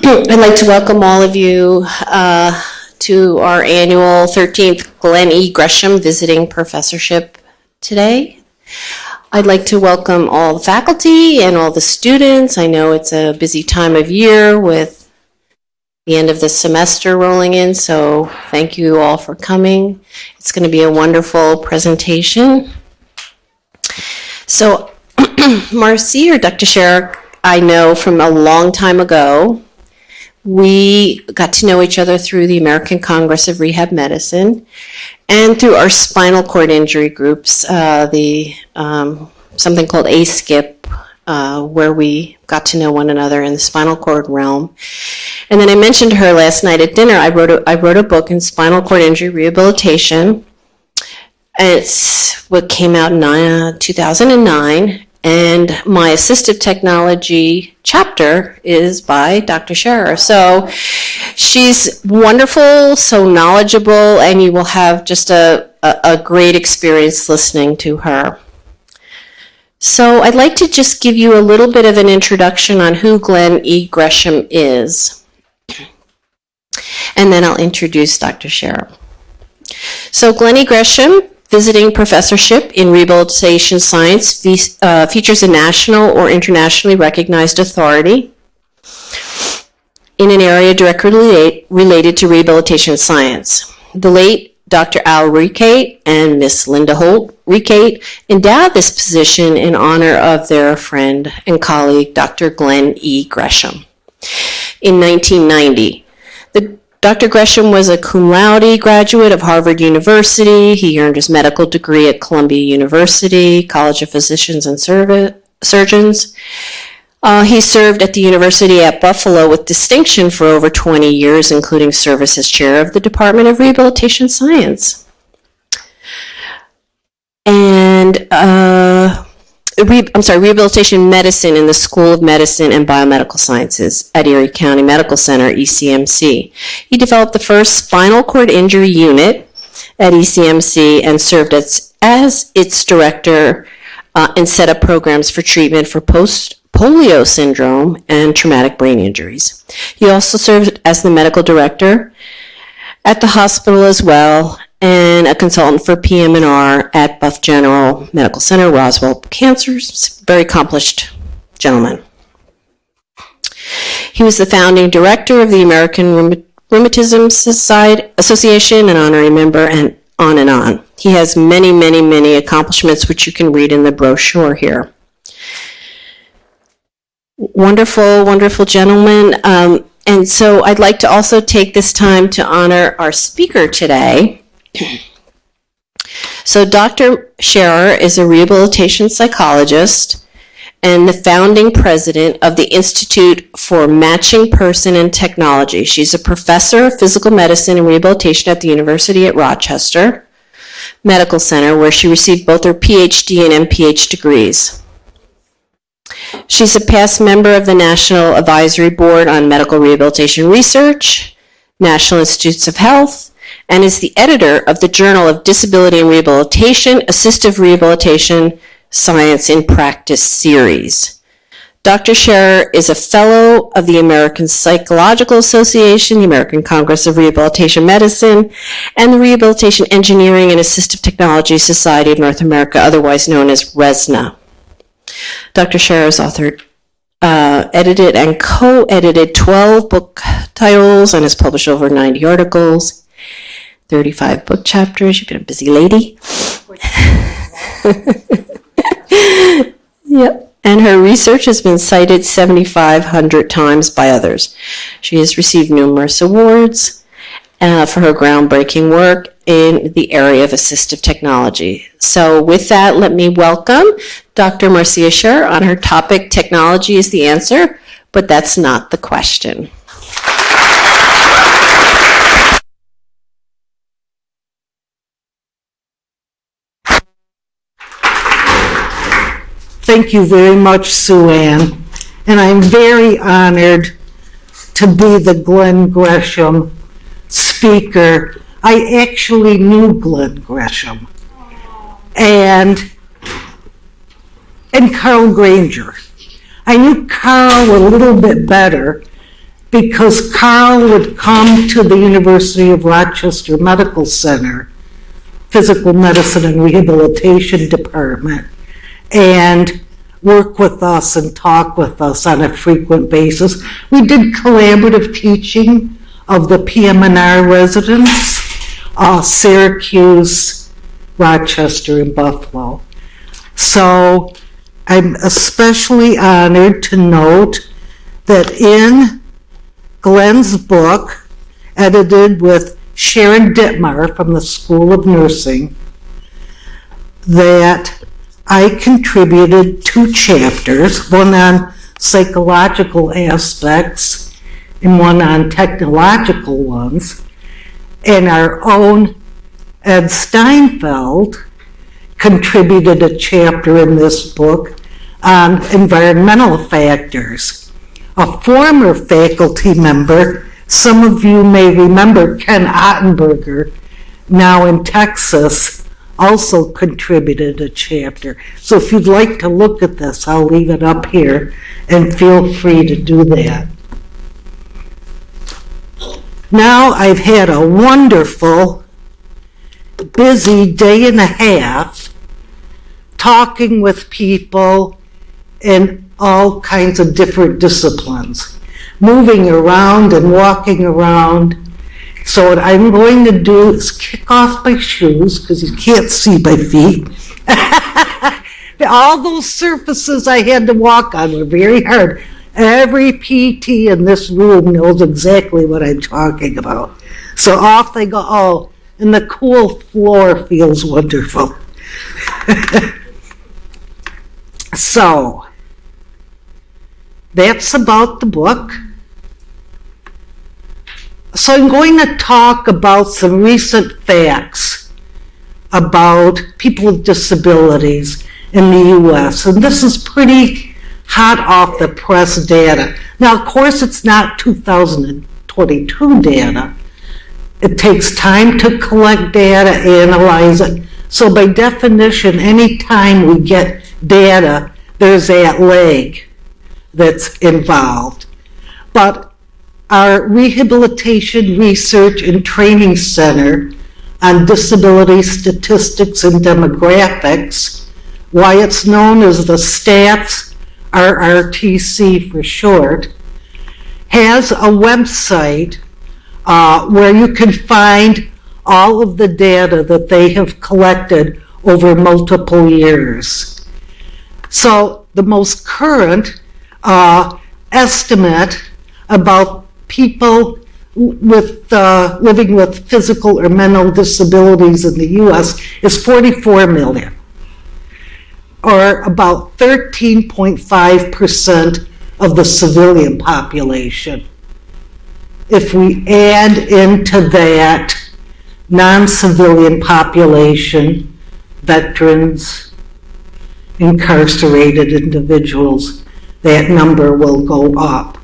I'd like to welcome all of you to our annual 13th Glen E. Gresham Visiting Professorship today. I'd like to welcome all the faculty and all the students. I know it's a busy time of year with the end of the semester rolling in, so thank you all for coming. It's going to be a wonderful presentation. So Marcia or Dr. Scherer, I know from a long time ago. We got to know each other through the American Congress of Rehab Medicine and through our spinal cord injury groups, something called ASKIP, where we got to know one another in the spinal cord realm. And then I mentioned to her last night at dinner, I wrote a book in spinal cord injury rehabilitation. And it's what came out in 2009. And my assistive technology chapter is by Dr. Scherer. So she's wonderful, so knowledgeable, and you will have just a great experience listening to her. So I'd like to just give you a little bit of an introduction on who Glen E. Gresham is. And then I'll introduce Dr. Scherer. So Glen E. Gresham, Visiting Professorship in Rehabilitation Science, features a national or internationally recognized authority in an area directly related to rehabilitation science. The late Dr. Al Recate and Miss Linda Holt Recate endowed this position in honor of their friend and colleague, Dr. Glen E. Gresham. In 1990, Dr. Gresham was a cum laude graduate of Harvard University. He earned his medical degree at Columbia University, College of Physicians and Surgeons. He served at the University at Buffalo with distinction for over 20 years, including service as chair of the Department of Rehabilitation Science. And Rehabilitation Medicine in the School of Medicine and Biomedical Sciences at Erie County Medical Center, ECMC. He developed the first spinal cord injury unit at ECMC and served as its director and set up programs for treatment for post-polio syndrome and traumatic brain injuries. He also served as the medical director at the hospital as well, and a consultant for PM&R at Buff General Medical Center, Roswell Cancers. Very accomplished gentleman. He was the founding director of the American Rheumatism Association, an honorary member, and on and on. He has many, many, many accomplishments, which you can read in the brochure here. Wonderful, wonderful gentleman. And so I'd like to also take this time to honor our speaker today. So Dr. Scherer is a rehabilitation psychologist and the founding president of the Institute for Matching Person and Technology. She's a professor of physical medicine and rehabilitation at the University at Rochester Medical Center, where she received both her PhD and MPH degrees. She's a past member of the National Advisory Board on Medical Rehabilitation Research, National Institutes of Health, and is the editor of the Journal of Disability and Rehabilitation, Assistive Rehabilitation Science in Practice series. Dr. Scherer is a fellow of the American Psychological Association, the American Congress of Rehabilitation Medicine, and the Rehabilitation Engineering and Assistive Technology Society of North America, otherwise known as RESNA. Dr. Scherer has authored, edited, and co-edited 12 book titles and has published over 90 articles. 35 book chapters. You've been a busy lady. Yep. And her research has been cited 7,500 times by others. She has received numerous awards for her groundbreaking work in the area of assistive technology. So with that, let me welcome Dr. Marcia Scherer on her topic, Technology is the Answer, but that's not the question. Thank you very much, Sue Ann. And I'm very honored to be the Glen Gresham speaker. I actually knew Glen Gresham and Carl Granger. I knew Carl a little bit better because Carl would come to the University of Rochester Medical Center, Physical Medicine and Rehabilitation Department, and work with us and talk with us on a frequent basis. We did collaborative teaching of the PM&R residents, Syracuse, Rochester, and Buffalo. So I'm especially honored to note that in Glen's book, edited with Sharon Dittmar from the School of Nursing, that I contributed 2 chapters, one on psychological aspects and one on technological ones. And our own Ed Steinfeld contributed a chapter in this book on environmental factors. A former faculty member, some of you may remember Ken Ottenberger, now in Texas, also contributed a chapter. So if you'd like to look at this, I'll leave it up here, and feel free to do that. Now I've had a wonderful, busy day and a half talking with people in all kinds of different disciplines, moving around and walking around. So what I'm going to do is kick off my shoes, because you can't see my feet. All those surfaces I had to walk on were very hard. Every PT in this room knows exactly what I'm talking about. So off they go. Oh, and the cool floor feels wonderful. So, that's about the book. So I'm going to talk about some recent facts about people with disabilities in the U.S. And this is pretty hot off the press data. Now, of course, it's not 2022 data. It takes time to collect data, analyze it. So by definition, any time we get data, there's that lag that's involved. But our Rehabilitation Research and Training Center on Disability Statistics and Demographics, why it's known as the Stats, RRTC for short, has a website where you can find all of the data that they have collected over multiple years. So the most current estimate about people with living with physical or mental disabilities in the U.S. is 44 million, or about 13.5% of the civilian population. If we add into that non-civilian population, veterans, incarcerated individuals, that number will go up.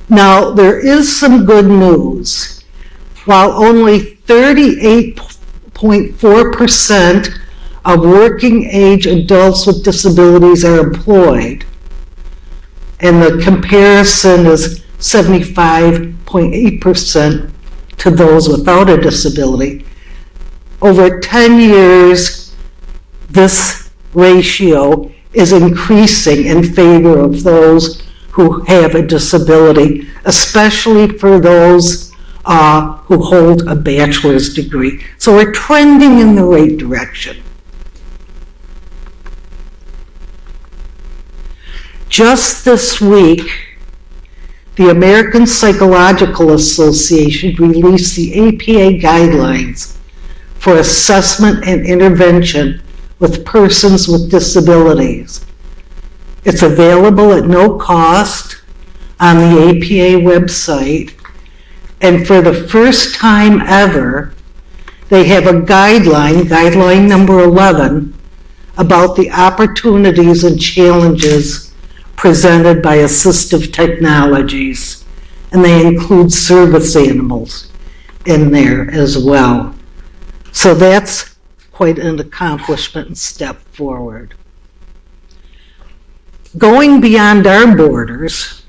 Now, there is some good news. While only 38.4% of working age adults with disabilities are employed, and the comparison is 75.8% to those without a disability, over 10 years, this ratio is increasing in favor of those who have a disability, especially for those who hold a bachelor's degree. So we're trending in the right direction. Just this week, the American Psychological Association released the APA guidelines for assessment and intervention with persons with disabilities. It's available at no cost on the APA website, and for the first time ever, they have a guideline number 11, about the opportunities and challenges presented by assistive technologies, and they include service animals in there as well. So that's quite an accomplishment and step forward. Going beyond our borders,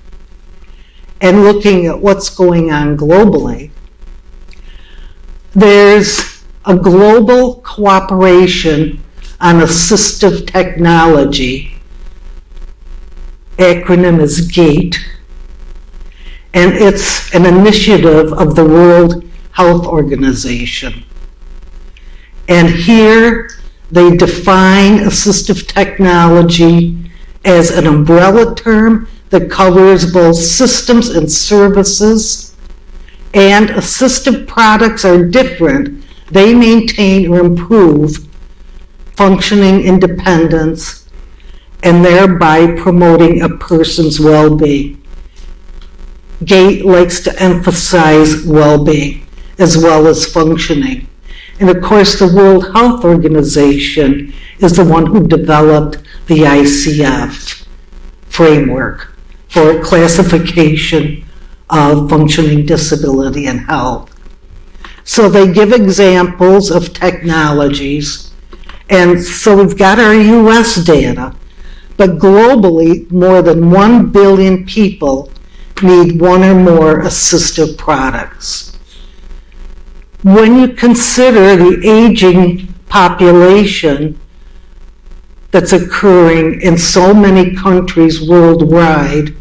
and looking at what's going on globally, there's a global cooperation on assistive technology. Acronym is GATE, and it's an initiative of the World Health Organization. And here they define assistive technology as an umbrella term that covers both systems and services, and assistive products are different. They maintain or improve functioning independence and thereby promoting a person's well-being. GATE likes to emphasize well-being as well as functioning. And of course, the World Health Organization is the one who developed the ICF framework for classification of functioning disability and health. So they give examples of technologies, and so we've got our US data, but globally, more than 1 billion people need one or more assistive products. When you consider the aging population that's occurring in so many countries worldwide,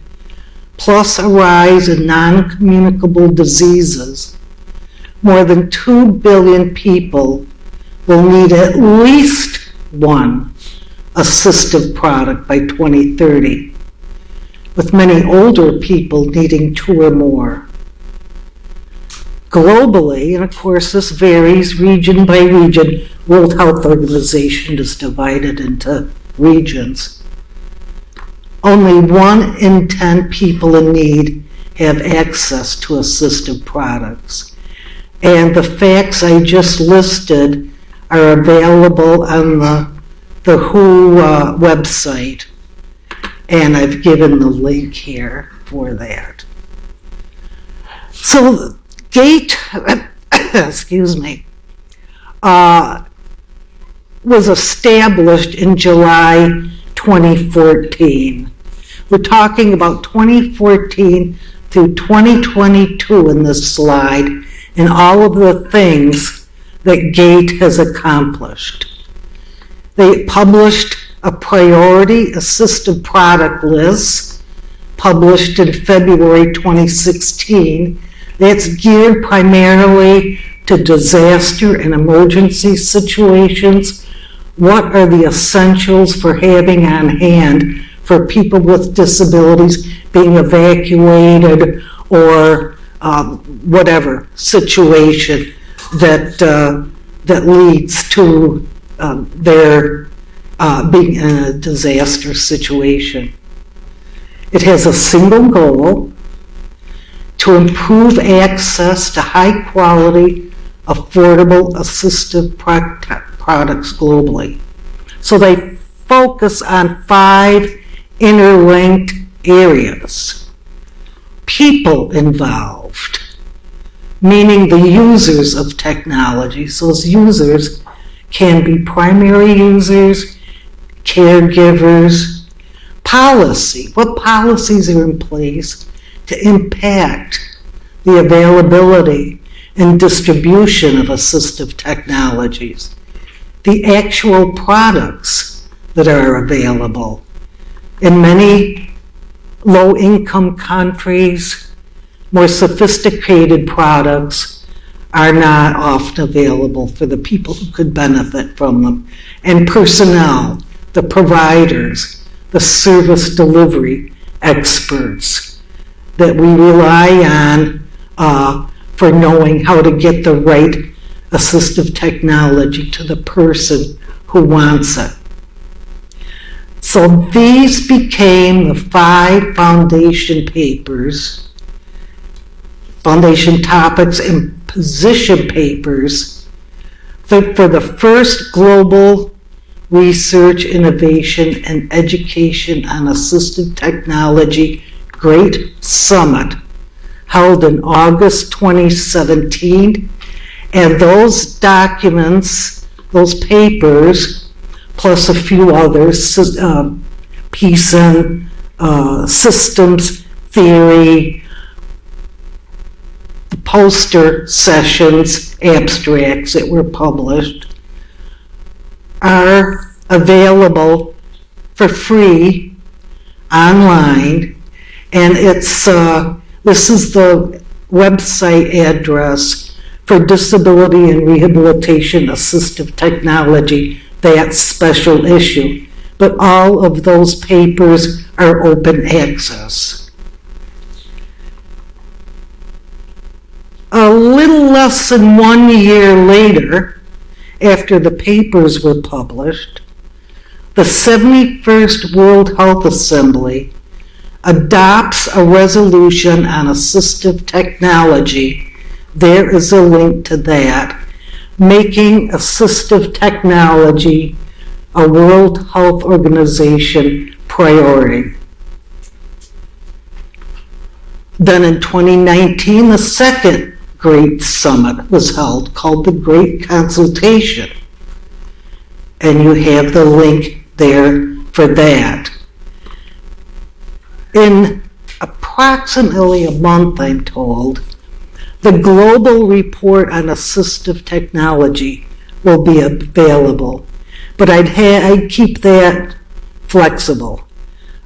plus a rise in non-communicable diseases, more than 2 billion people will need at least one assistive product by 2030, with many older people needing 2 or more. Globally, and of course this varies region by region, World Health Organization is divided into regions. Only 1 in 10 people in need have access to assistive products. And the facts I just listed are available on the WHO website, and I've given the link here for that. So GATE, excuse me, was established in July 2014. We're talking about 2014 through 2022 in this slide, and all of the things that GATE has accomplished. They published a priority assistive product list, published in February 2016. That's geared primarily to disaster and emergency situations. What are the essentials for having on hand for people with disabilities being evacuated or whatever situation that leads to their being in a disaster situation. It has a single goal: to improve access to high quality, affordable assistive products globally. So they focus on 5 interlinked areas. People involved, meaning the users of technology. So those users can be primary users, caregivers. Policy, what policies are in place to impact the availability and distribution of assistive technologies, the actual products that are available. In many low-income countries, more sophisticated products are not often available for the people who could benefit from them. And personnel, the providers, the service delivery experts that we rely on for knowing how to get the right assistive technology to the person who wants it. So these became the 5 foundation papers, foundation topics and position papers for the first global research, innovation, and education on assistive technology Great Summit held in August 2017. And those documents, those papers, plus a few others, peace and systems theory, poster sessions, abstracts that were published, are available for free online, and this is the website address for Disability and Rehabilitation Assistive Technology, that special issue. But all of those papers are open access. A little less than 1 year later, after the papers were published, the 71st World Health Assembly adopts a resolution on assistive technology. There is a link to that, making assistive technology a World Health Organization priority. Then in 2019, the second Great Summit was held, called the Great Consultation. And you have the link there for that. In approximately a month, I'm told, the global report on assistive technology will be available. But I'd keep that flexible.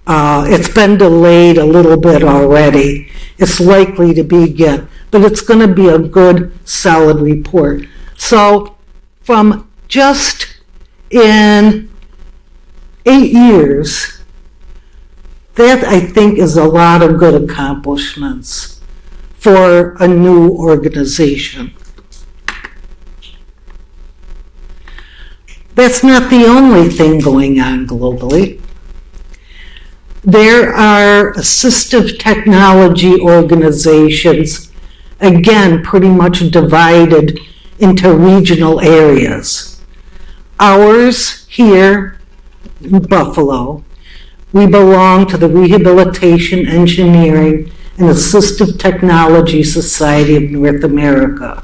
It's been delayed a little bit already. It's likely to begin, but it's going to be a good, solid report. So from just in 8 years, that I think is a lot of good accomplishments for a new organization. That's not the only thing going on globally. There are assistive technology organizations, again, pretty much divided into regional areas. Ours here in Buffalo, we belong to the Rehabilitation, Engineering, and Assistive Technology Society of North America.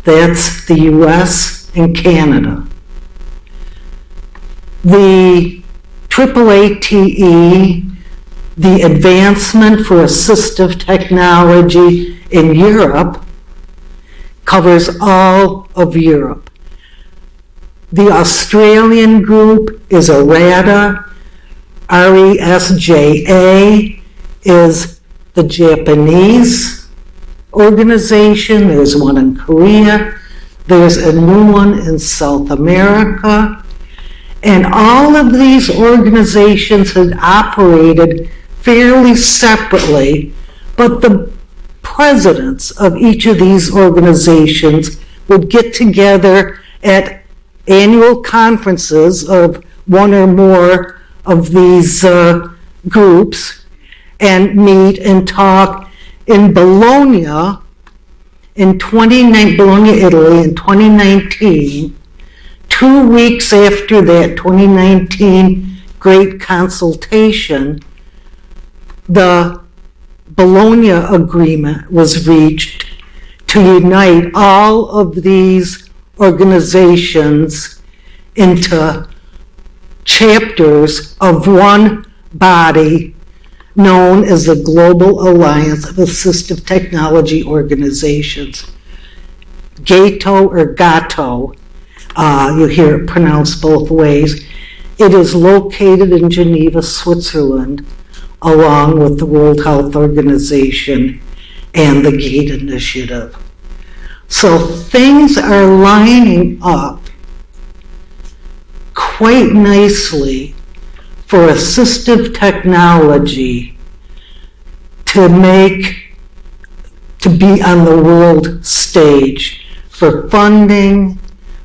That's the US and Canada. The AAATE, the Advancement for Assistive Technology in Europe, covers all of Europe. The Australian group is ARADA. RESJA is the Japanese organization. There's one in Korea. There's a new one in South America. And all of these organizations had operated fairly separately, but the presidents of each of these organizations would get together at annual conferences of one or more of these groups and meet and talk. In Bologna, Bologna, Italy, in 2019, 2 weeks after that 2019 Great Consultation, the Bologna Agreement was reached to unite all of these organizations into chapters of one body known as the Global Alliance of Assistive Technology Organizations. GATO or GATO, you hear it pronounced both ways. It is located in Geneva, Switzerland, along with the World Health Organization and the GATE Initiative. So things are lining up quite nicely for assistive technology to be on the world stage for funding,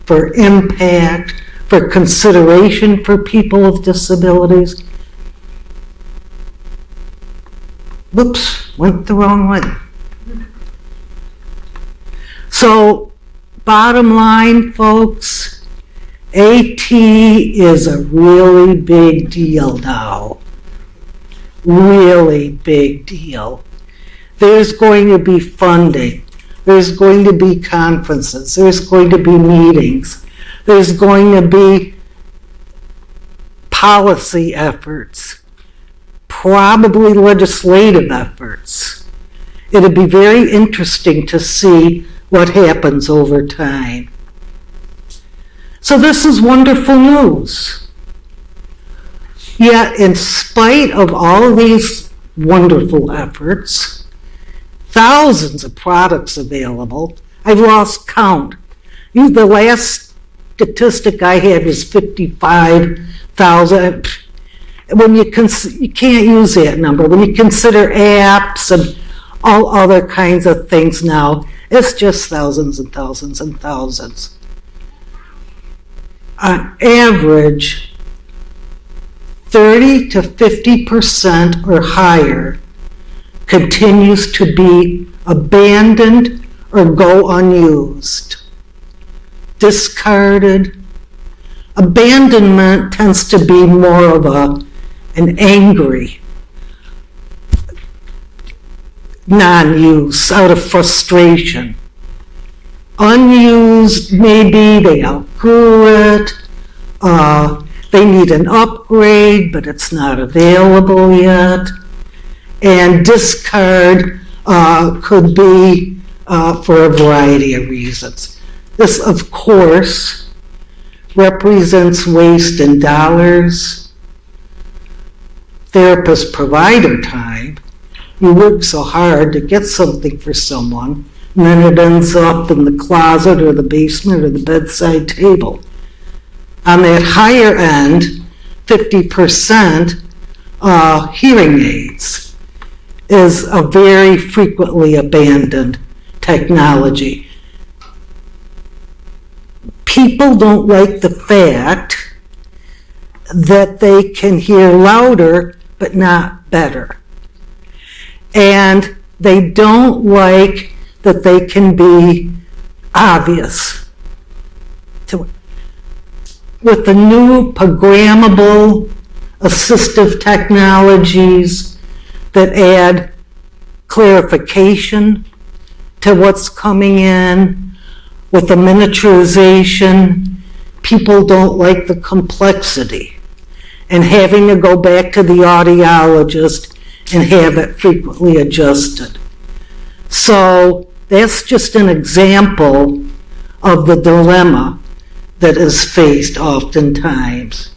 for impact, for consideration for people with disabilities. Whoops, went the wrong way. So, bottom line, folks, AT is a really big deal now. Really big deal. There's going to be funding. There's going to be conferences. There's going to be meetings. There's going to be policy efforts, probably legislative efforts. It'd be very interesting to see what happens over time. So this is wonderful news. Yet, in spite of all these wonderful efforts, thousands of products available, I've lost count. The last statistic I had was 55,000. When you can't use that number. When you consider apps and all other kinds of things now, it's just thousands and thousands and thousands. On average, 30 to 50% or higher continues to be abandoned or go unused, discarded. Abandonment tends to be more of an angry non-use out of frustration. Unused, maybe they outgrew it, they need an upgrade, but it's not available yet. And discard could be for a variety of reasons. This, of course, represents waste in dollars, therapist provider time. You work so hard to get something for someone, and then it ends up in the closet or the basement or the bedside table. On that higher end, 50% hearing aids is a very frequently abandoned technology. People don't like the fact that they can hear louder but not better. And they don't like that they can be obvious. With the new programmable assistive technologies that add clarification to what's coming in, with the miniaturization, people don't like the complexity and having to go back to the audiologist and have it frequently adjusted. So that's just an example of the dilemma that is faced oftentimes.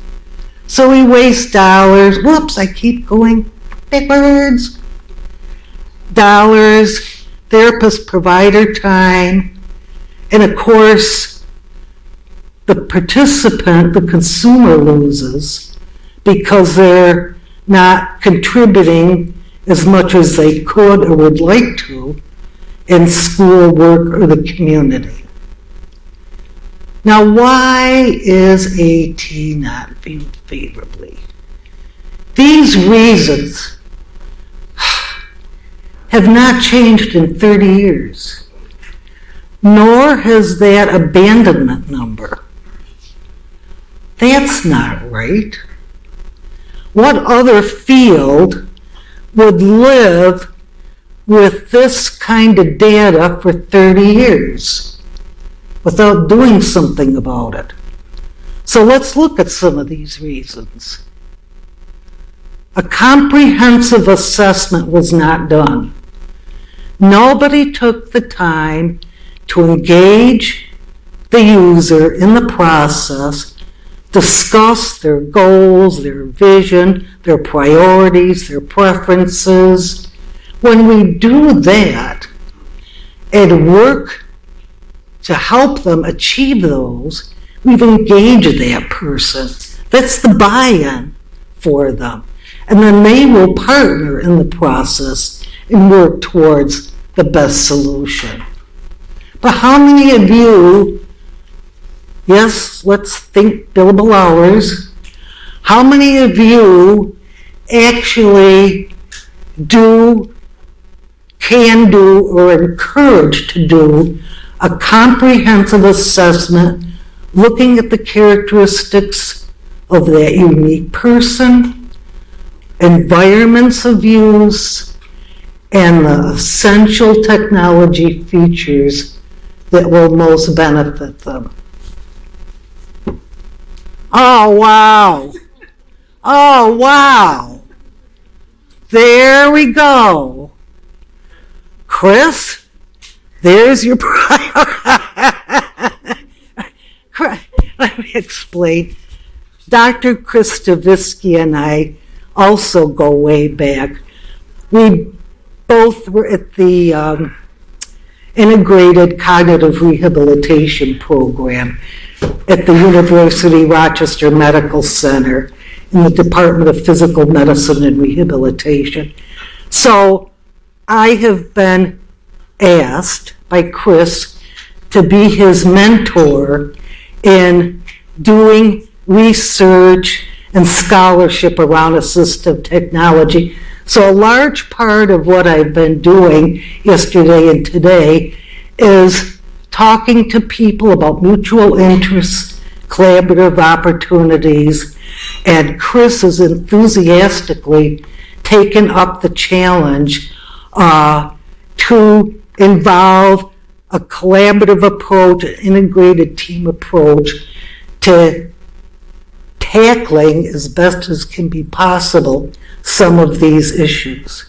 So we waste dollars. Whoops, I keep going backwards. Dollars, therapist provider time, and of course, the participant, the consumer, loses because they're not contributing as much as they could or would like to in school, work, or the community. Now, why is AT not viewed favorably? These reasons have not changed in 30 years, nor has that abandonment number. That's not right. What other field would live with this kind of data for 30 years without doing something about it? So let's look at some of these reasons. A comprehensive assessment was not done. Nobody took the time to engage the user in the process, discuss their goals, their vision, their priorities, their preferences. When we do that and work to help them achieve those, we've engaged that person. That's the buy-in for them. And then they will partner in the process and work towards the best solution. But how many of you, yes, let's think billable hours, how many of you actually can do, or encourage to do a comprehensive assessment looking at the characteristics of that unique person, environments of use, and the essential technology features that will most benefit them? Oh, wow. Oh, wow. There we go. Chris, there's your Let me explain. Dr. Chris Stavisky and I also go way back. We both were at the Integrated Cognitive Rehabilitation Program at the University Rochester Medical Center in the Department of Physical Medicine and Rehabilitation. So I have been asked by Chris to be his mentor in doing research and scholarship around assistive technology. So a large part of what I've been doing yesterday and today is talking to people about mutual interests, collaborative opportunities, and Chris has enthusiastically taken up the challenge to involve a collaborative approach, an integrated team approach to tackling as best as can be possible some of these issues.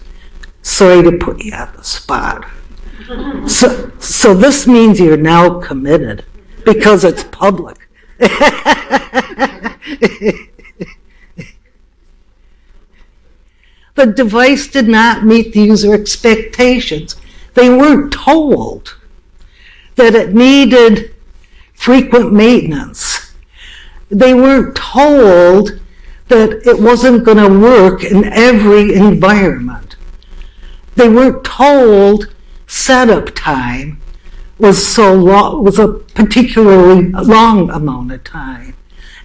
Sorry to put you on the spot. So this means you're now committed because it's public. The device did not meet the user expectations. They weren't told that it needed frequent maintenance. They weren't told that it wasn't going to work in every environment. They weren't told setup time was a particularly long amount of time.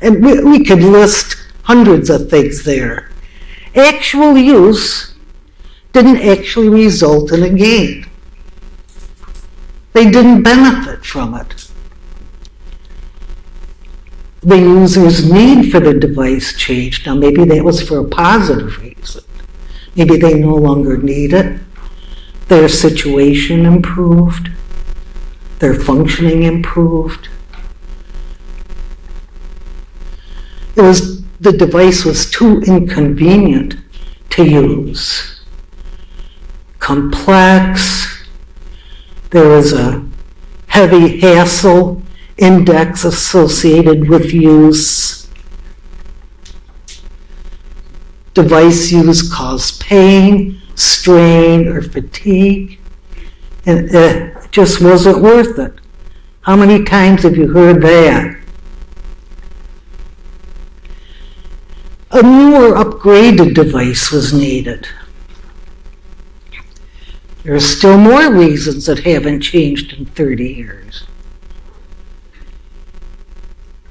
And we could list hundreds of things there. Actual use didn't actually result in a gain. They didn't benefit from it. The user's need for the device changed. Now maybe that was for a positive reason. Maybe they no longer need it. Their situation improved. Their functioning improved. The device was too inconvenient to use. Complex. There was a heavy hassle index associated with use. Device use caused pain, strain, or fatigue, and it just wasn't worth it. How many times have you heard that? A newer, upgraded device was needed. There are still more reasons that haven't changed in 30 years.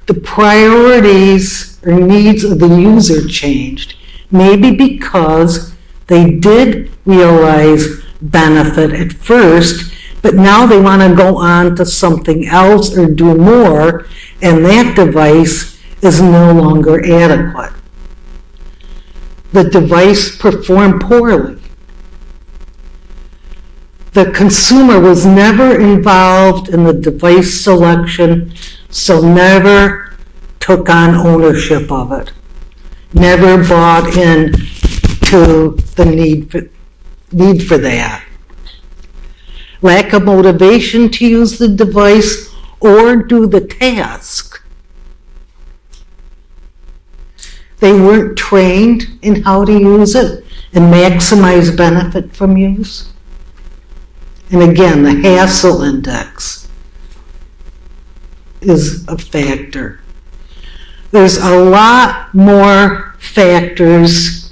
The priorities or needs of the user changed, maybe because they did realize benefit at first, but now they want to go on to something else or do more, and that device is no longer adequate. The device performed poorly. The consumer was never involved in the device selection, so never took on ownership of it. Never bought in to the need for that. Lack of motivation to use the device or do the task. They weren't trained in how to use it and maximize benefit from use. And again, the hassle index is a factor. There's a lot more factors,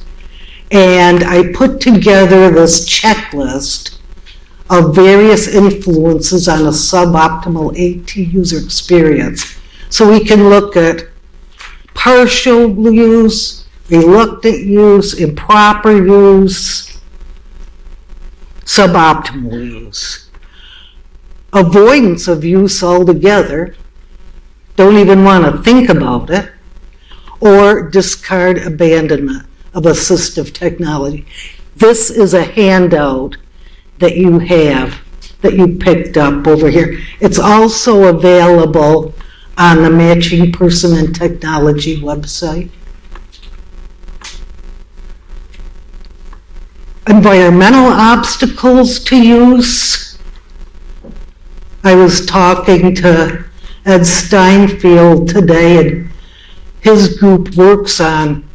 and I put together this checklist of various influences on a suboptimal AT user experience. So we can look at partial use, reluctant use, improper use, suboptimal use. Avoidance of use altogether, don't even want to think about it, or discard abandonment of assistive technology. This is a handout that you have, that you picked up over here. It's also available on the Matching Person and Technology website. environmental obstacles to use. I was talking to Ed Steinfeld today, and his group works on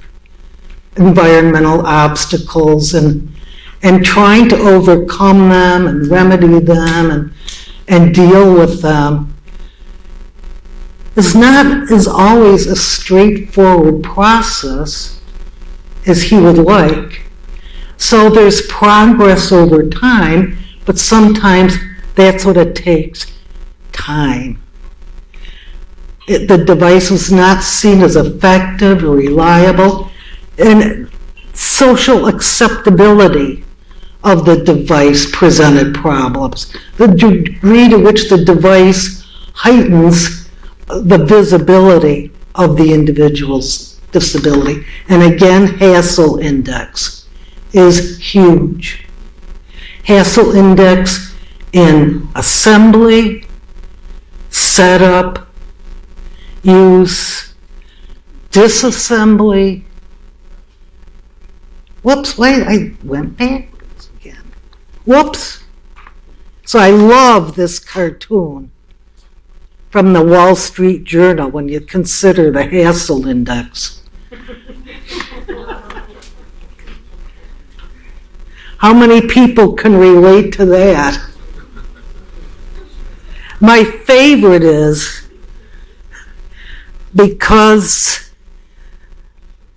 environmental obstacles and trying to overcome them and remedy them and deal with them. It's not as always a straightforward process as he would like. So there's progress over time, but sometimes that's what it takes, time. The device was not seen as effective or reliable, and social acceptability of the device presented problems. The degree to which the device heightens the visibility of the individual's disability. And again, Hassel Index is huge. Hassel Index in assembly, setup, use, disassembly. Whoops, wait, I went backwards again. Whoops. So I love this cartoon from the Wall Street Journal when you consider the Hassel Index. How many people can relate to that? My favorite is because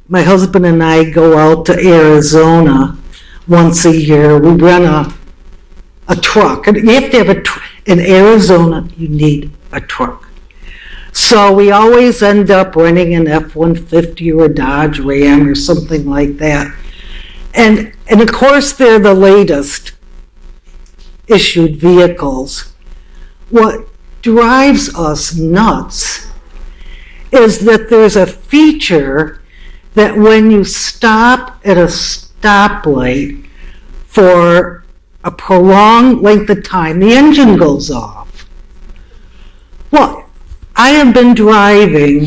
my husband and I go out to Arizona once a year. We rent a truck. And you have to have a truck. In Arizona, you need a truck. So we always end up renting an F-150 or a Dodge Ram or something like that. And of course, they're the latest issued vehicles. What drives us nuts is that there's a feature that when you stop at a stoplight for a prolonged length of time, the engine goes off. Well, I have been driving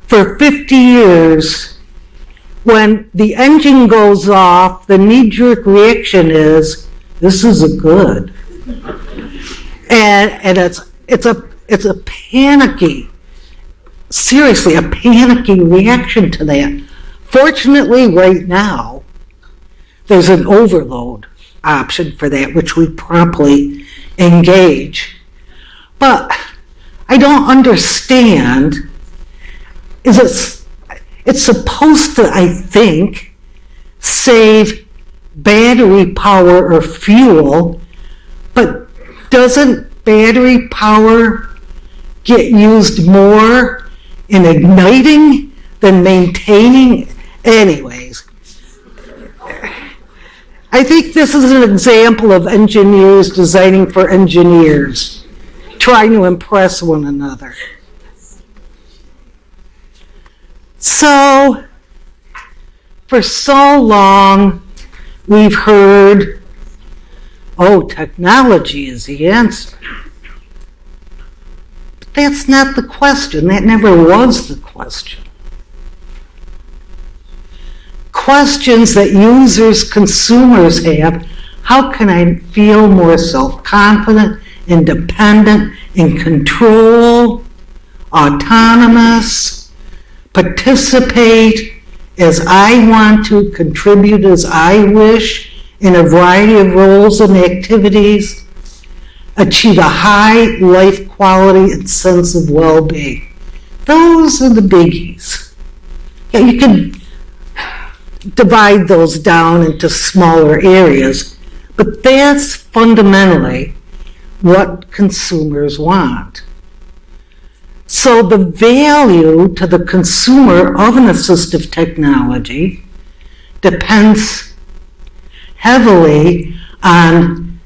for 50 years. When the engine goes off, the knee-jerk reaction is, this isn't good. And it's a panicky, seriously, a panicky reaction to that. Fortunately, right now, there's an overload option for that, which we promptly engage. But I don't understand, it's supposed to, I think, save battery power or fuel, but doesn't battery power get used more in igniting than maintaining? Anyways, I think this is an example of engineers designing for engineers, trying to impress one another. So, for so long, we've heard, oh, technology is the answer. But that's not the question. That never was the question. Questions that users, consumers have: how can I feel more self-confident, independent, in control, autonomous, participate as I want to, contribute as I wish in a variety of roles and activities, achieve a high life quality and sense of well-being? Those are the biggies. Yeah, you can divide those down into smaller areas, but that's fundamentally what consumers want. So the value to the consumer of an assistive technology depends heavily on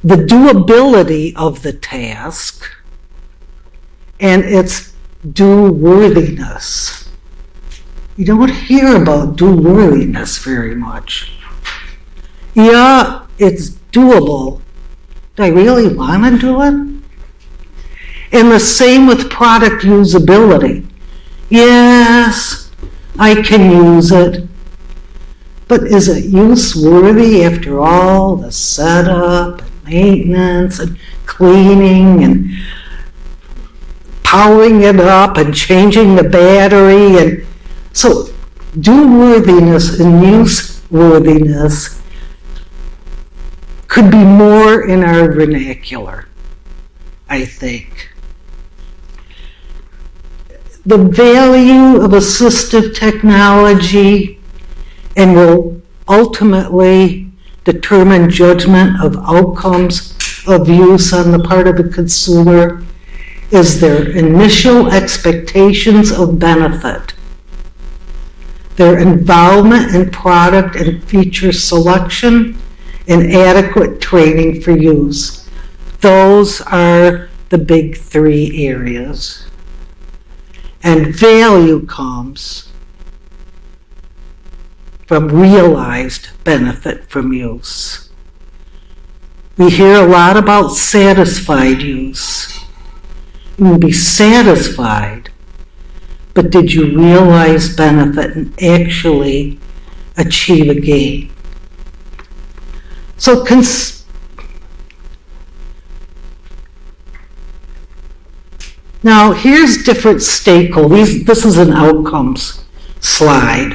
the doability of the task and its do-worthiness. You don't hear about do-worthiness very much. Yeah, it's doable. Do I really want to do it? And the same with product usability. Yes, I can use it. But is it use worthy after all the setup and maintenance and cleaning and powering it up and changing the battery? And so do-worthiness and use-worthiness could be more in our vernacular, I think. The value of assistive technology and will ultimately determine judgment of outcomes of use on the part of the consumer is their initial expectations of benefit, their involvement in product and feature selection, and adequate training for use. Those are the big three areas. And value comes from realized benefit from use. We hear a lot about satisfied use. You can be satisfied, but did you realize benefit and actually achieve a gain? So now here's different stakeholders. This is an outcomes slide.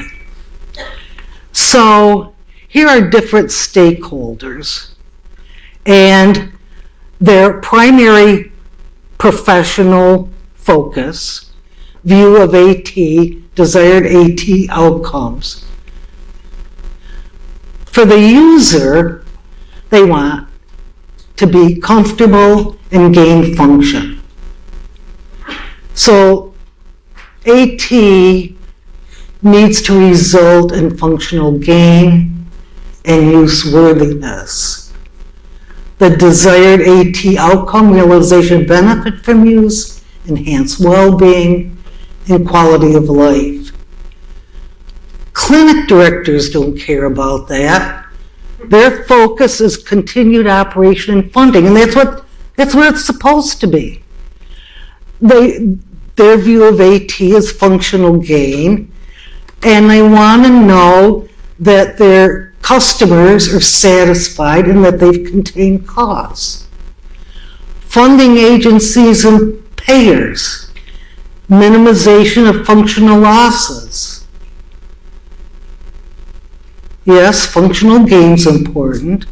So here are different stakeholders and their primary professional focus, view of AT, desired AT outcomes. For the user, they want to be comfortable and gain function. So AT needs to result in functional gain and use-worthiness. The desired AT outcome, realization of benefit from use, enhanced well-being, and quality of life. Clinic directors don't care about that. Their focus is continued operation and funding, and that's what it's supposed to be. Their view of AT is functional gain, and they want to know that their customers are satisfied and that they've contained costs. Funding agencies and payers, minimization of functional losses. Yes, functional gain is important,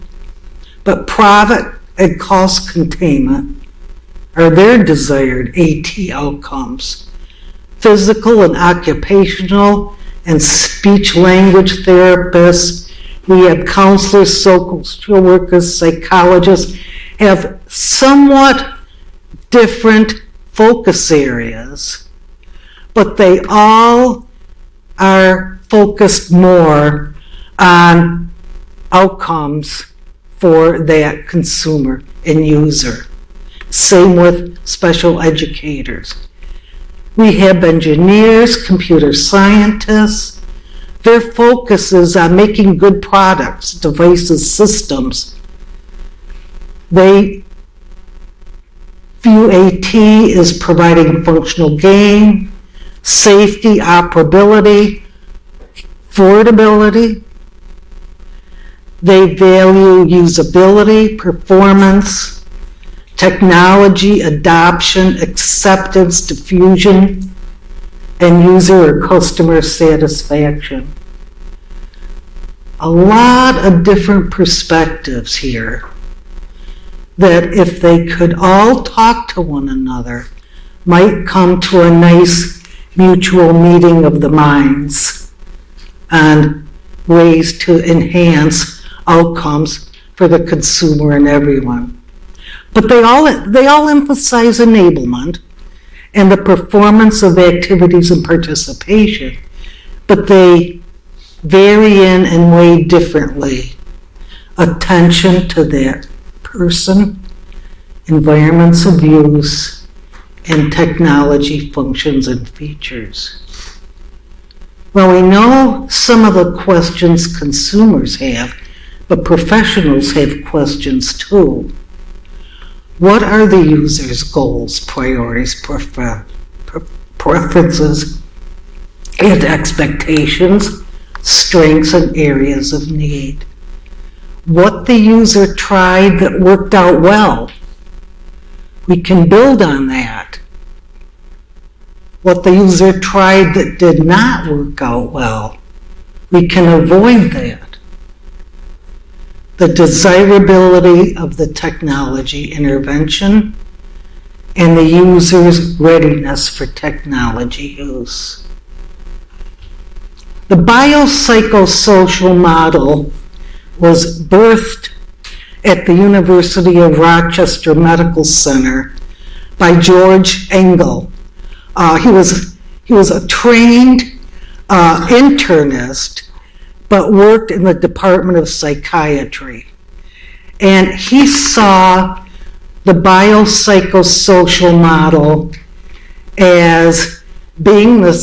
but profit and cost containment are their desired AT outcomes. Physical and occupational and speech-language therapists, rehab counselors, social workers, psychologists have somewhat different focus areas, but they all are focused more on outcomes for that consumer and user. Same with special educators. Rehab engineers, computer scientists, their focus is on making good products, devices, systems. They view AT as providing functional gain, safety, operability, affordability. They value usability, performance, technology, adoption, acceptance, diffusion, and user or customer satisfaction. A lot of different perspectives here that if they could all talk to one another might come to a nice mutual meeting of the minds and ways to enhance outcomes for the consumer and everyone. But they all emphasize enablement and the performance of activities and participation, but they vary in and weigh differently. Attention to that person, environments of use, and technology functions and features. Well, we know some of the questions consumers have, but professionals have questions too. What are the user's goals, priorities, preferences, and expectations? strengths and areas of need. What the user tried that worked out well, we can build on that. What the user tried that did not work out well, we can avoid that. The desirability of the technology intervention and the user's readiness for technology use. The biopsychosocial model was birthed at the University of Rochester Medical Center by George Engel. He was a trained internist, but worked in the Department of Psychiatry. And he saw the biopsychosocial model as being the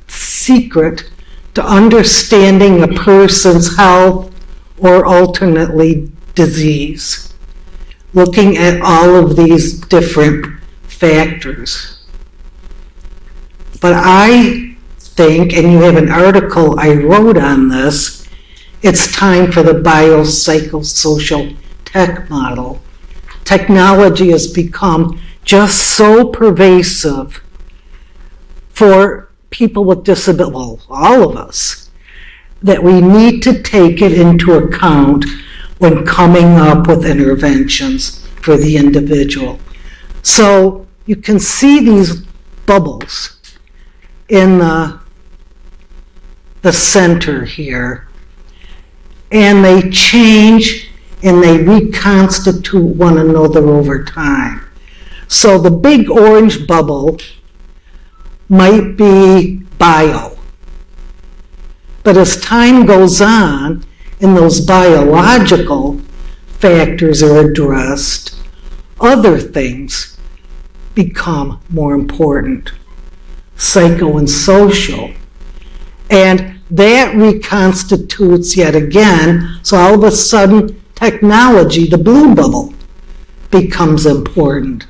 secret to understanding a person's health or alternately disease, looking at all of these different factors. But I think, and you have an article I wrote on this, it's time for the biopsychosocial tech model. Technology has become just so pervasive for people with disabilities, well, all of us, that we need to take it into account when coming up with interventions for the individual. So you can see these bubbles in the center here, and they change and they reconstitute one another over time. So the big orange bubble might be bio. But as time goes on and those biological factors are addressed, other things become more important, psycho and social. And that reconstitutes yet again, so all of a sudden technology, the blue bubble, becomes important.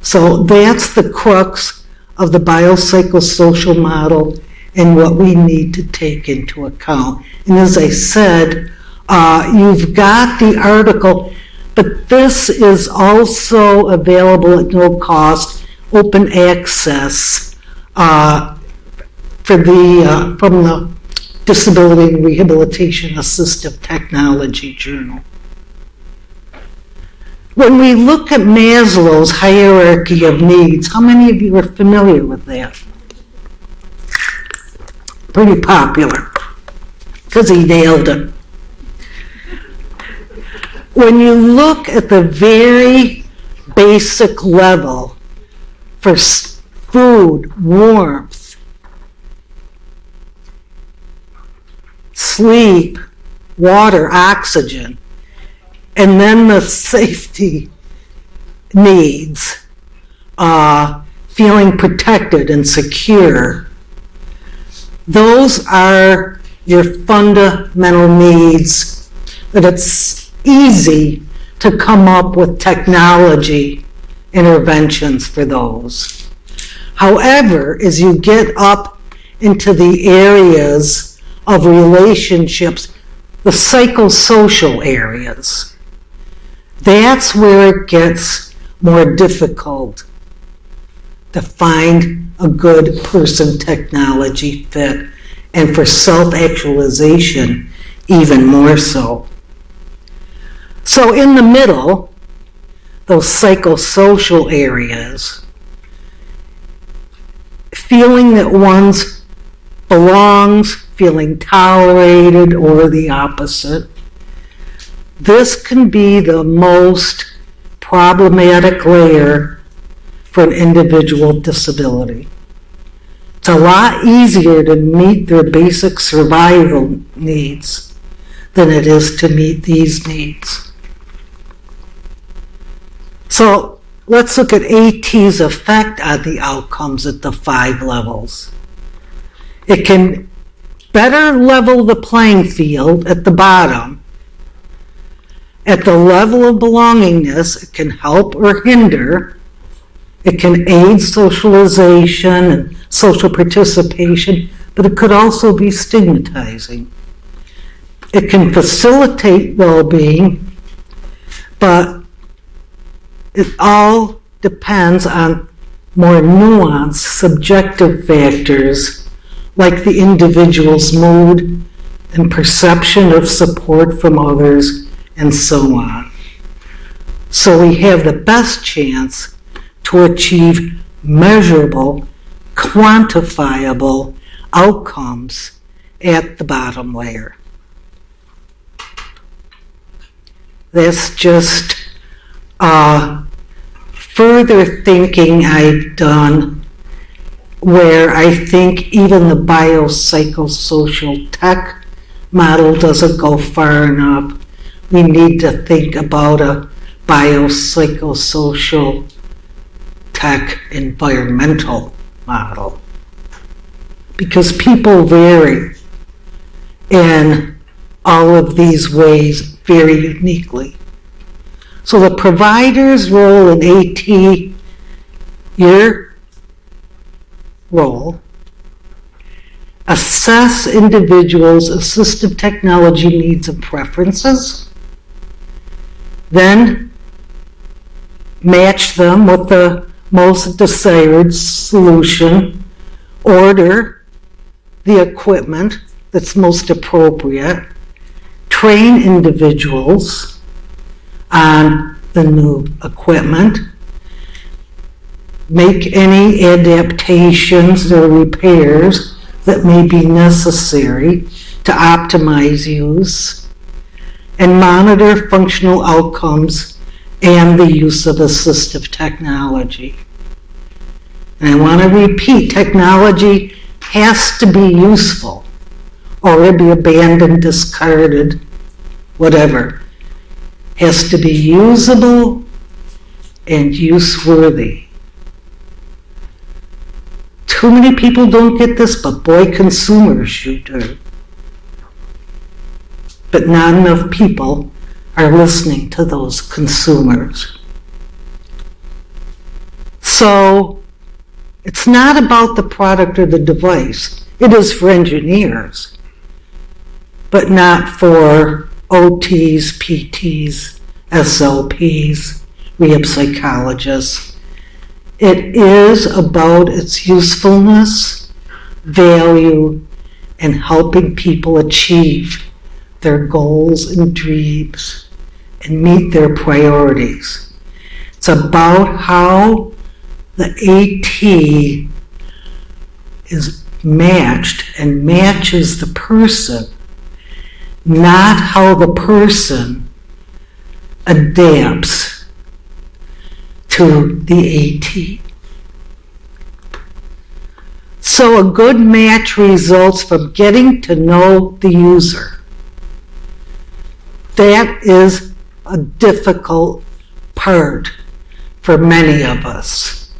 So that's the crux of the biopsychosocial model and what we need to take into account. And as I said, you've got the article, but this is also available at no cost, open access from the Disability and Rehabilitation Assistive Technology Journal. When we look at Maslow's hierarchy of needs, how many of you are familiar with that? Pretty popular, because he nailed it. When you look at the very basic level for food, warmth, sleep, water, oxygen, and then the safety needs, feeling protected and secure, those are your fundamental needs that it's easy to come up with technology interventions for those. However, as you get up into the areas of relationships, the psychosocial areas, that's where it gets more difficult to find a good person technology fit, and for self-actualization even more so. So in the middle, those psychosocial areas, feeling that one belongs, feeling tolerated, or the opposite. This can be the most problematic layer for an individual with disability. It's a lot easier to meet their basic survival needs than it is to meet these needs. So let's look at AT's effect on the outcomes at the 5 levels. It can better level the playing field at the bottom. At the level of belongingness, it can help or hinder. It can aid socialization and social participation, but it could also be stigmatizing. It can facilitate well-being, but it all depends on more nuanced, subjective factors like the individual's mood and perception of support from others, and so on. So we have the best chance to achieve measurable, quantifiable outcomes at the bottom layer. That's just further thinking I've done, where I think even the biopsychosocial tech model doesn't go far enough. We need to think about a biopsychosocial tech environmental model, because people vary in all of these ways very uniquely. So the provider's role in AT, your role, assess individuals' assistive technology needs and preferences, then match them with the most desired solution, order the equipment that's most appropriate, train individuals on the new equipment, make any adaptations or repairs that may be necessary to optimize use, and monitor functional outcomes and the use of assistive technology. And I want to repeat, technology has to be useful, or it'll be abandoned, discarded, whatever. Has to be usable and use-worthy. Too many people don't get this, but boy, consumers you do. But not enough people are listening to those consumers. So it's not about the product or the device. It is for engineers, but not for OTs, PTs, SLPs, rehab psychologists. It is about its usefulness, value, and helping people achieve their goals and dreams and meet their priorities. It's about how the AT is matched and matches the person, not how the person adapts to the AT. So a good match results from getting to know the user. That is a difficult part for many of us.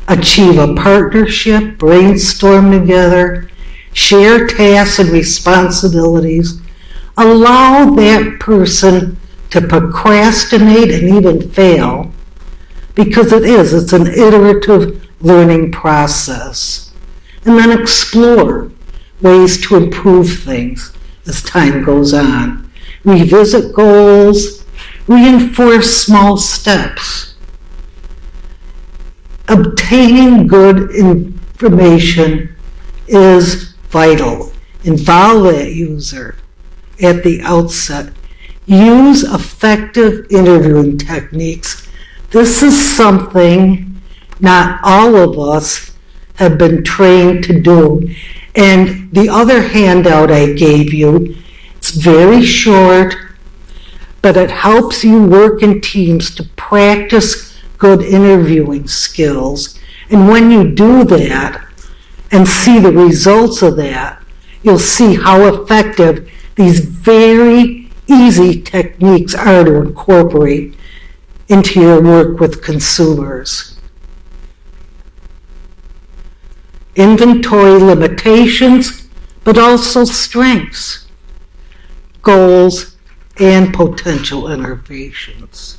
Achieve a partnership, brainstorm together, share tasks and responsibilities, allow that person to procrastinate and even fail, because it's an iterative learning process. And then explore ways to improve things as time goes on. Revisit goals, reinforce small steps. Obtaining good information is vital. Involve that user at the outset. Use effective interviewing techniques. This is something not all of us have been trained to do. And the other handout I gave you, it's very short, but it helps you work in teams to practice good interviewing skills. And when you do that and see the results of that, you'll see how effective these very easy techniques are to incorporate into your work with consumers. Inventory limitations, but also strengths, goals, and potential interventions.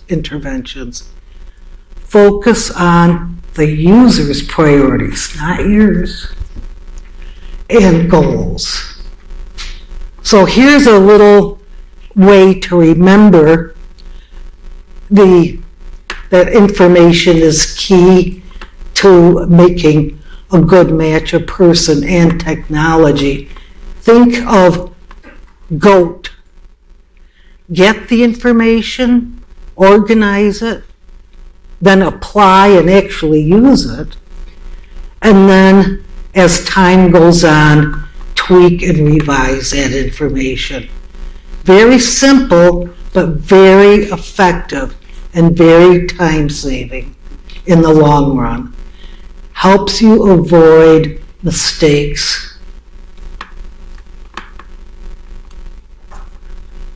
Focus on the user's priorities, not yours. and goals. So here's a little way to remember that information is key to making a good match of person and technology. Think of GOAT. Get the information, organize it, then apply and actually use it, and then as time goes on, tweak and revise that information. Very simple, but very effective and very time-saving in the long run. Helps you avoid mistakes.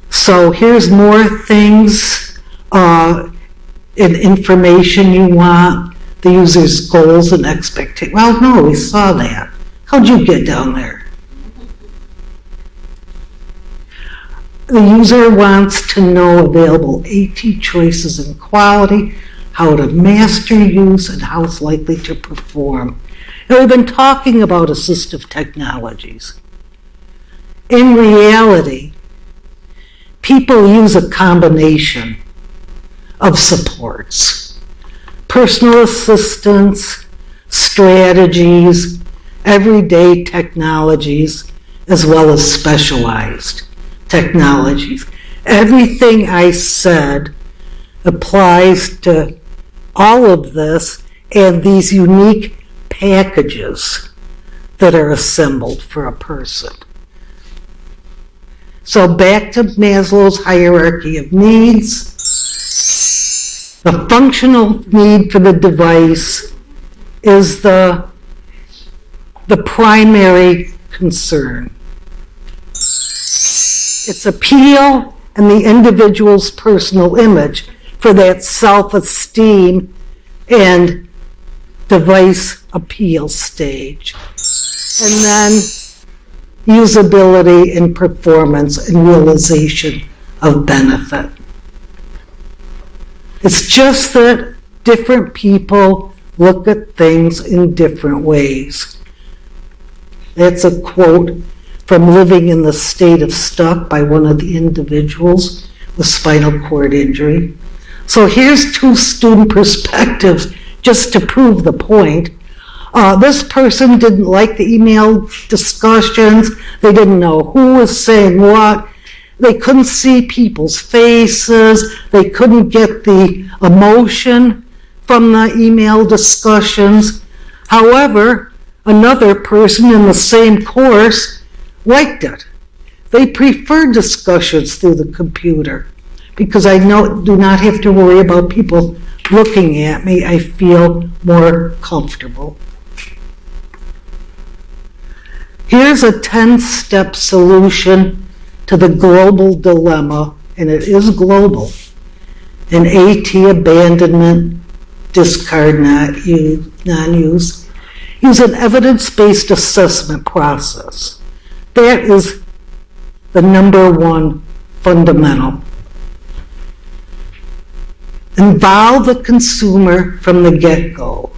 So here's more things in information you want. The user's goals and expectations. Well, no, we saw that. How'd you get down there? The user wants to know available AT choices and quality, how to master use, and how it's likely to perform. And we've been talking about assistive technologies. In reality, people use a combination of supports. Personal assistance, strategies, everyday technologies, as well as specialized technologies. Everything I said applies to all of this and these unique packages that are assembled for a person. So back to Maslow's hierarchy of needs. The functional need for the device is the primary concern. Its appeal and the individual's personal image for that self-esteem and device appeal stage. And then usability and performance and realization of benefit. It's just that different people look at things in different ways. That's a quote from Living in the State of Stuck by one of the individuals with spinal cord injury. So here's two student perspectives just to prove the point. This person didn't like the email discussions. They didn't know who was saying what. They couldn't see people's faces. They couldn't get the emotion from the email discussions. However, another person in the same course liked it. They prefer discussions through the computer because I do not have to worry about people looking at me. I feel more comfortable. Here's a 10-step solution to the global dilemma, and it is global. An AT abandonment, discard, non-use. Use an evidence-based assessment process. That is the number one fundamental. Involve the consumer from the get-go.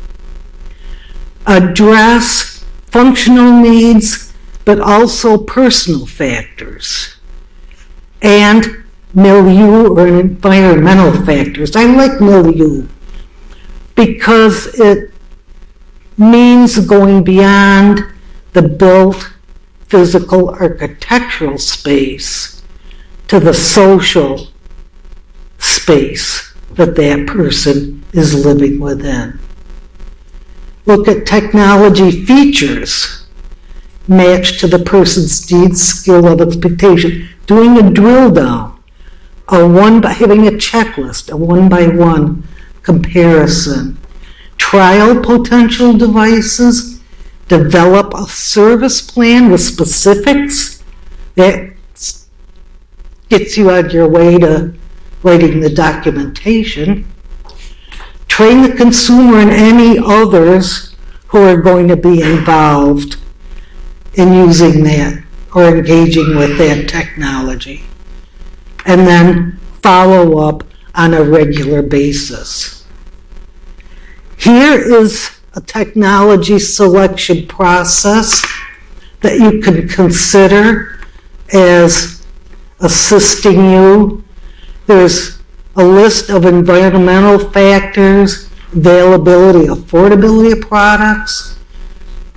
Address functional needs, but also personal factors and milieu or environmental factors. I like milieu because it means going beyond the built physical architectural space to the social space that that person is living within. Look at technology features matched to the person's needs, skill, and expectation. Doing a drill down, having a checklist, a one-by-one comparison. Trial potential devices. Develop a service plan with specifics that gets you on your way to writing the documentation. Train the consumer and any others who are going to be involved in using that or engaging with that technology. And then follow up on a regular basis. Here is a technology selection process that you can consider as assisting you. There's a list of environmental factors, availability, affordability of products,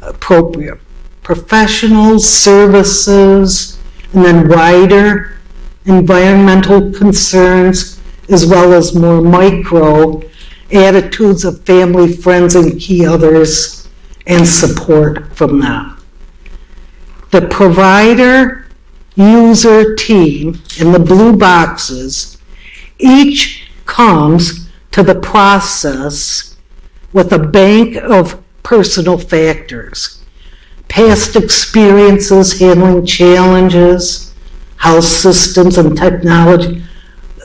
appropriate professionals, services, and then wider environmental concerns, as well as more micro attitudes of family, friends, and key others, and support from them. The provider user team in the blue boxes each comes to the process with a bank of personal factors, past experiences handling challenges, health systems and technology,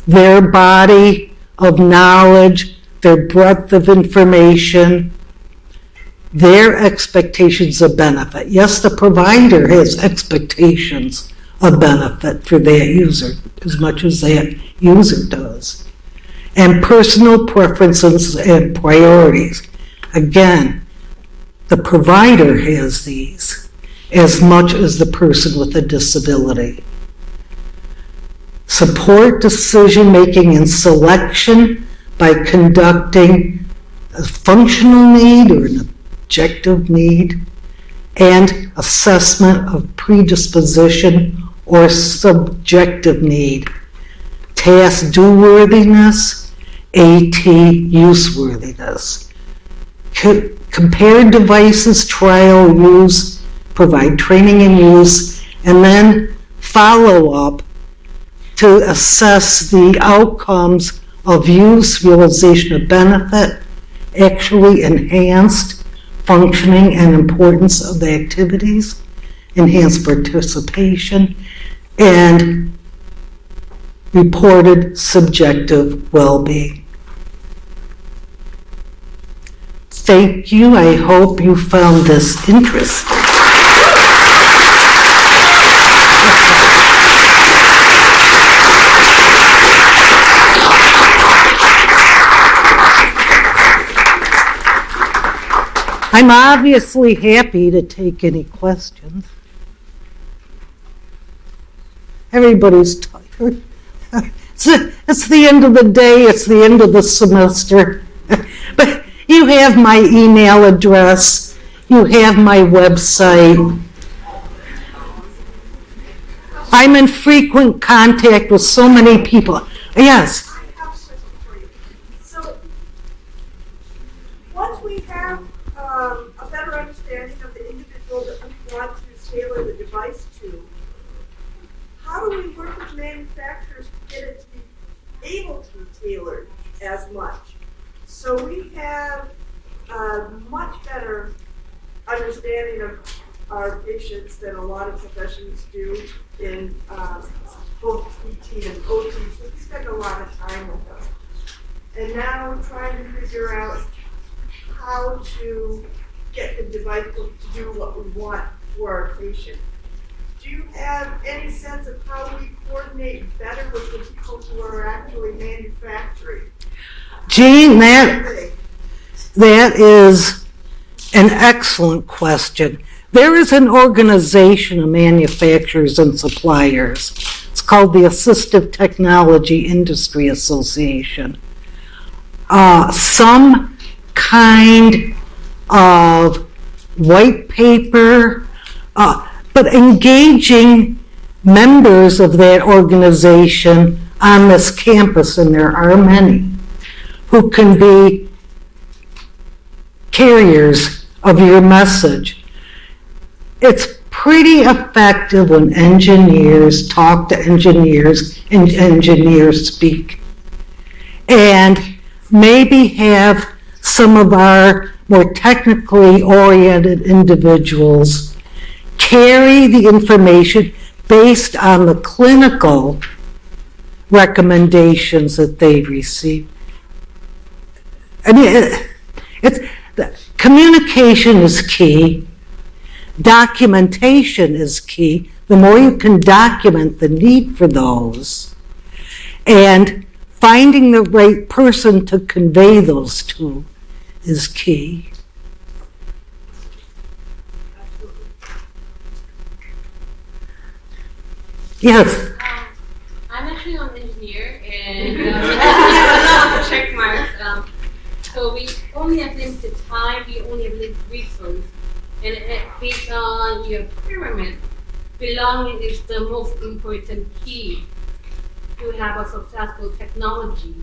their body of knowledge, their breadth of information, their expectations of benefit. Yes, the provider has expectations of benefit for that user as much as that user does. And personal preferences and priorities. Again, the provider has these as much as the person with a disability. Support decision-making and selection by conducting a functional need or an objective need, and assessment of predisposition or subjective need, task do-worthiness, AT use-worthiness. Compare devices, trial use, provide training and use, and then follow up to assess the outcomes of use, realization of benefit, actually enhanced functioning and importance of the activities, enhanced participation, and reported subjective well-being. Thank you. I hope you found this interesting. I'm obviously happy to take any questions. Everybody's tired. It's the end of the day, it's the end of the semester. But you have my email address, you have my website. I'm in frequent contact with so many people. Yes? I have a question for you. So, once we have a better understanding of the individual that we want to tailor the device to, how do we work with manufacturers to get it to be able to be tailored as much? So we have a much better understanding of our patients than a lot of professions do in both PT and OT, so we spend a lot of time with them. And now we're trying to figure out how to get the device to do what we want for our patient. Do you have any sense of how we coordinate better with the people who are actually manufacturing? Jean, that is an excellent question. There is an organization of manufacturers and suppliers. It's called the Assistive Technology Industry Association. Some kind of white paper, but engaging members of that organization on this campus, and there are many, who can be carriers of your message. It's pretty effective when engineers talk to engineers and engineers speak. And maybe have some of our more technically oriented individuals carry the information based on the clinical recommendations that they've received. I mean, communication is key. Documentation is key. The more you can document the need for those, and finding the right person to convey those to is key. Yes. I'm actually an engineer, and we have a lot of check marks. So we only have limited time, we only have limited resources. And based on your pyramid, belonging is the most important key to have a successful technology.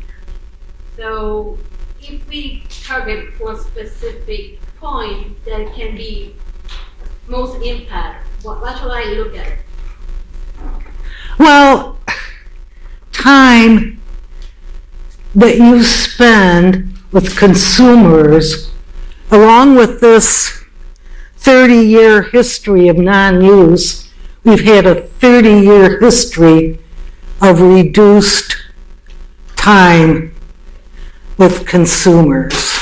So if we target for a specific point that can be most impact, what should I look at? Well, time that you spend with consumers, along with this 30-year history of non-use, we've had a 30-year history of reduced time with consumers.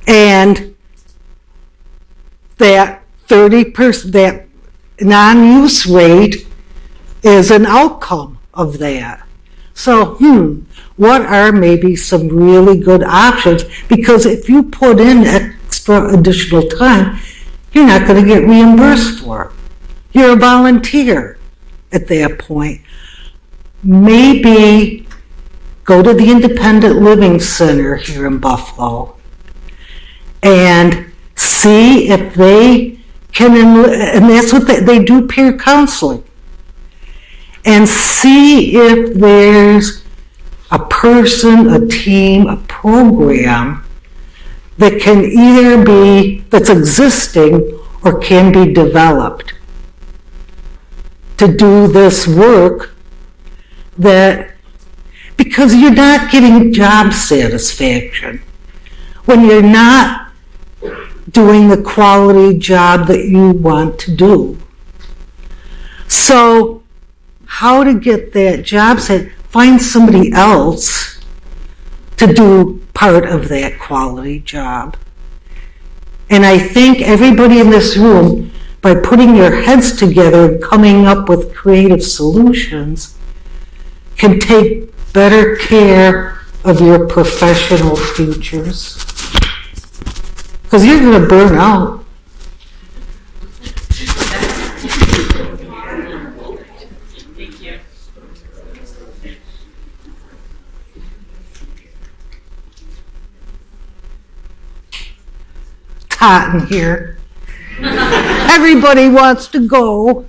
And that 30%, that non-use rate is an outcome of that. So, what are maybe some really good options? Because if you put in extra additional time, you're not going to get reimbursed for it. You're a volunteer at that point. Maybe go to the Independent Living Center here in Buffalo and see if they can, and that's what they do, peer counseling. And see if there's a person, a team, a program that can either be, that's existing or can be developed to do this work that, because you're not getting job satisfaction when you're not doing the quality job that you want to do. So, how to get that job set, find somebody else to do part of that quality job. And I think everybody in this room, by putting your heads together and coming up with creative solutions, can take better care of your professional futures. Because you're going to burn out. Hot in here. Everybody wants to go.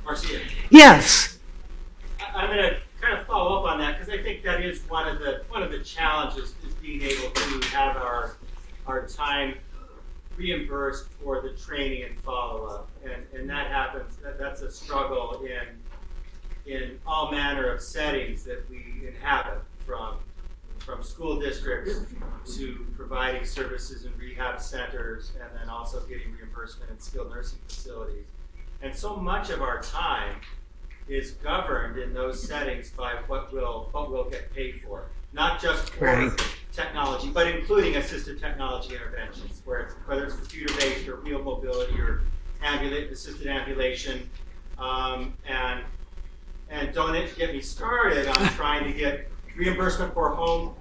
Marcia, Yes. I'm going to kind of follow up on that because I think that is one of the challenges is being able to have our time reimbursed for the training and follow up, and that happens. That's a struggle in all manner of settings that we inhabit, from school districts to providing services in rehab centers, and then also getting reimbursement in skilled nursing facilities. And so much of our time is governed in those settings by what we'll get paid for. Not just for technology, but including assistive technology interventions, whether it's computer-based or wheel mobility or assisted ambulation, and don't get me started on trying to get reimbursement for home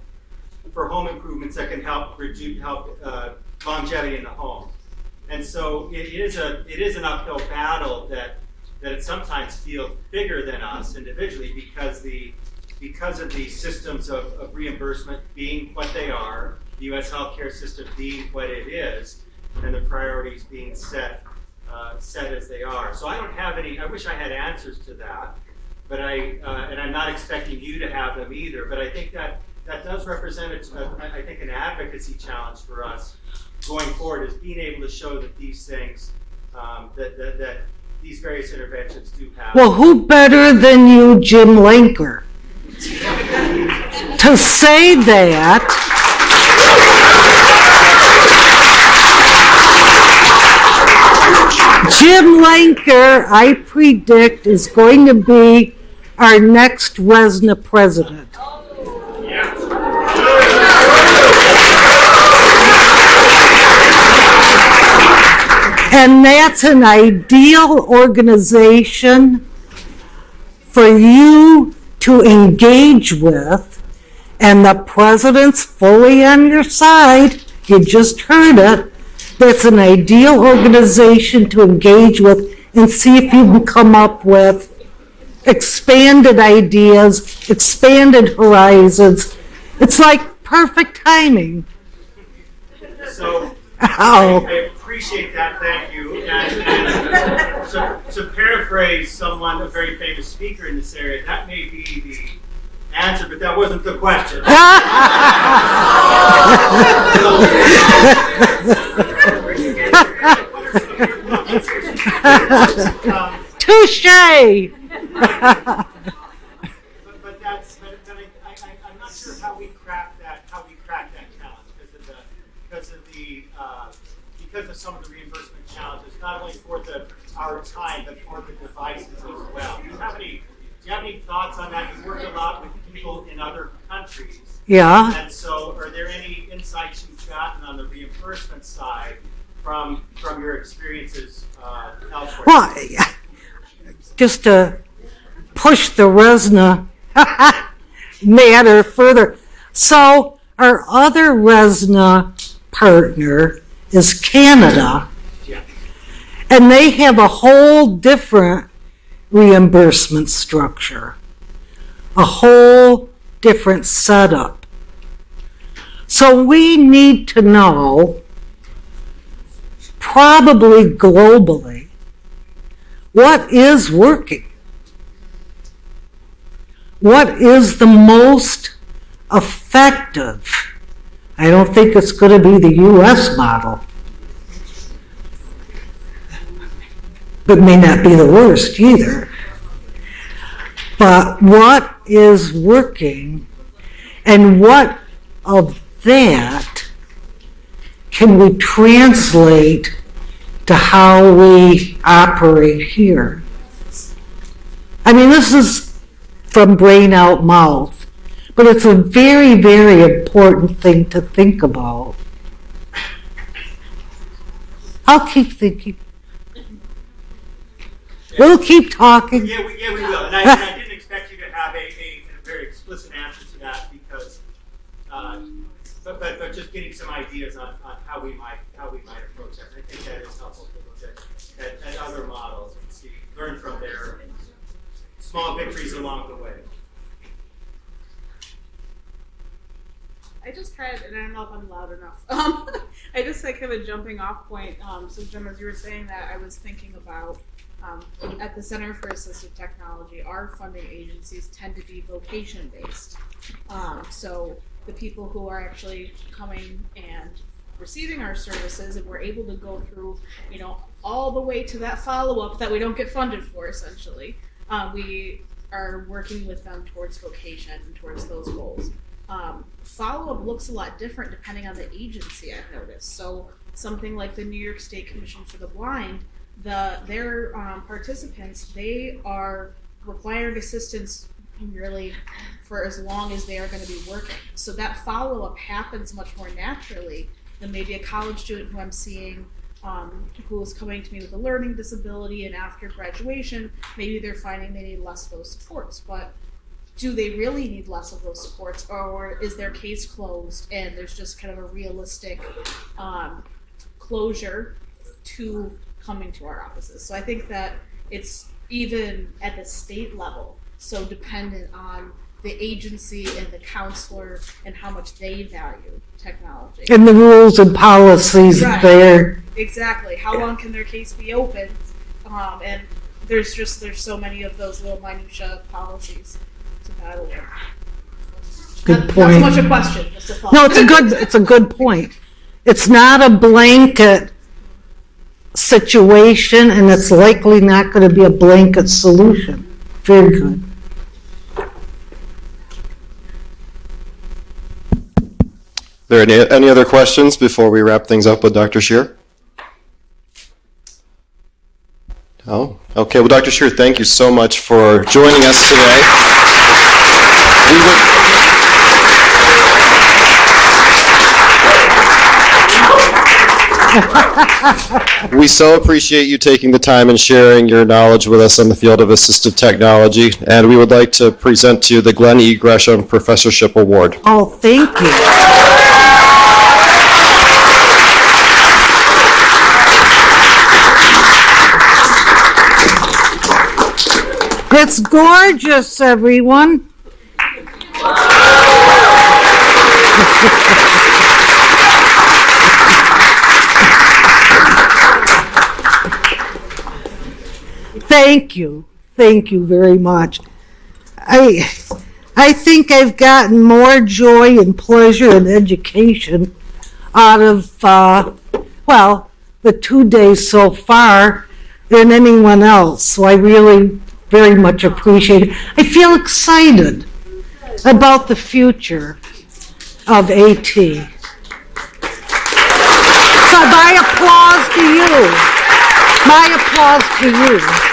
improvements that can help longevity in the home. And so it is an uphill battle that it sometimes feels bigger than us individually because of the systems of reimbursement being what they are, the U.S. healthcare system being what it is, and the priorities being set as they are. So I don't have any. I wish I had answers to that. But and I'm not expecting you to have them either, but I think that does represent, I think, an advocacy challenge for us going forward, is being able to show that these things, that these various interventions do have. Well, who better than you, Jim Lenker, to say that Jim Lenker, I predict, is going to be our next RESNA president. And that's an ideal organization for you to engage with, and the president's fully on your side. You just heard it. that's an ideal organization to engage with and see if you can come up with expanded ideas, expanded horizons. It's like perfect timing. So Ow. I appreciate that, thank you. And to paraphrase someone, a very famous speaker in this area, that may be the answer, but that wasn't the question. Touche! But that's, I'm not sure how we crack that challenge because of some of the reimbursement challenges, not only for our time, but for the devices as well. Do you have any thoughts on that? You've worked a lot with people in other countries. Yeah. And so are there any insights you've gotten on the reimbursement side from your experiences elsewhere? Well, just to push the RESNA matter further. So our other RESNA partner is Canada, and they have a whole different reimbursement structure, a whole different setup. So we need to know, probably globally, what is working? What is the most effective? I don't think it's going to be the U.S. model, but may not be the worst either. But what is working, and what of that can we translate to how we operate here? I mean, this is from brain out mouth, but it's a very, very important thing to think about. I'll keep thinking. We'll keep talking. Yeah, we will. And I didn't expect you to have a very explicit answer to that because, but just getting some ideas on how we might approach that. I think that is helpful to look at other models and learn from their small victories along the way. I just had, and I don't know if I'm loud enough. I just had kind of a jumping off point. So Jim, as you were saying that, I was thinking about at the Center for Assistive Technology, our funding agencies tend to be vocation based. So the people who are actually coming and receiving our services, and we're able to go through, all the way to that follow-up that we don't get funded for, essentially. We are working with them towards vocation and towards those goals. Follow-up looks a lot different depending on the agency, I've noticed. So something like the New York State Commission for the Blind, their participants, they are required assistance really for as long as they are going to be working. So that follow-up happens much more naturally than maybe a college student who I'm seeing who is coming to me with a learning disability, and after graduation, maybe they're finding they need less of those supports. But do they really need less of those supports, or is their case closed and there's just kind of a realistic closure to coming to our offices? So I think that it's even at the state level so dependent on the agency and the counselor and how much they value technology. And the rules and policies there. Exactly. How long can their case be open? And there's so many of those little minutia policies to battle with. Good Not point. so much a question, just a thought. No, it's a good point. It's not a blanket situation, and it's likely not going to be a blanket solution. Very good. Are there any other questions before we wrap things up with Dr. Scherer? No? Okay, well, Dr. Scherer, thank you so much for joining us today. We so appreciate you taking the time and sharing your knowledge with us in the field of assistive technology, and we would like to present to you the Glen E. Gresham Professorship Award. Oh, thank you. It's gorgeous, everyone. Thank you. Thank you very much. I think I've gotten more joy and pleasure and education out of, the 2 days so far than anyone else. So I really very much appreciate it. I feel excited about the future of AT. So my applause to you. My applause to you.